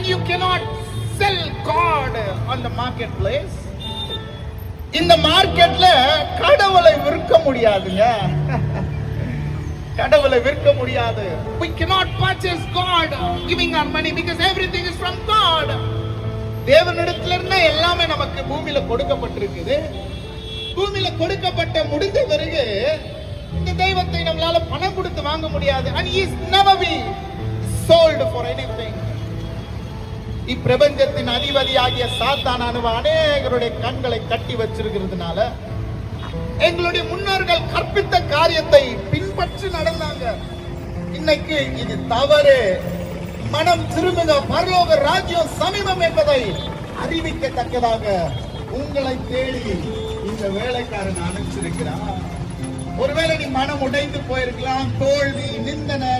and you cannot sell God on the marketplace. இந்த மார்க்கெட்ல கடவுளை விற்க முடியாதுங்க. கடவுளை விற்க முடியாது. We cannot purchase God giving our money because everything is from God. தேவனிடத்துல இருந்து எல்லாமே நமக்கு பூமியில கொடுக்கப்பட்டிருக்குது. பூமியில கொடுக்கப்பட்ட முடிந்த பிறகு இந்த தெய்வத்தை நம்மளால பணம் கொடுத்து வாங்க முடியாது. And he is never be sold for anything. இப்பிரபஞ்சத்தின் அதிபதியாகிய சாத்தானானவ அநேகருடைய கண்களை கட்டி வச்சிருக்கிறதுனால எங்களுடைய முன்னோர்கள் கற்பித்த காரியத்தை பின்பற்றி நடந்தாங்க. இன்னைக்கு இது தவறு, மனம் திரும்புக, பரலோக ராஜ்யம் சமீபம் என்பதை அறிவிக்கத்தக்கதாக உங்களை தேடி இந்த வேலைக்காரன் அனுப்பிச்சிருக்கிறான். ஒருவேளை நீ மனம் உடைந்து போயிருக்கலாம், தோல்வி, நிந்தனை,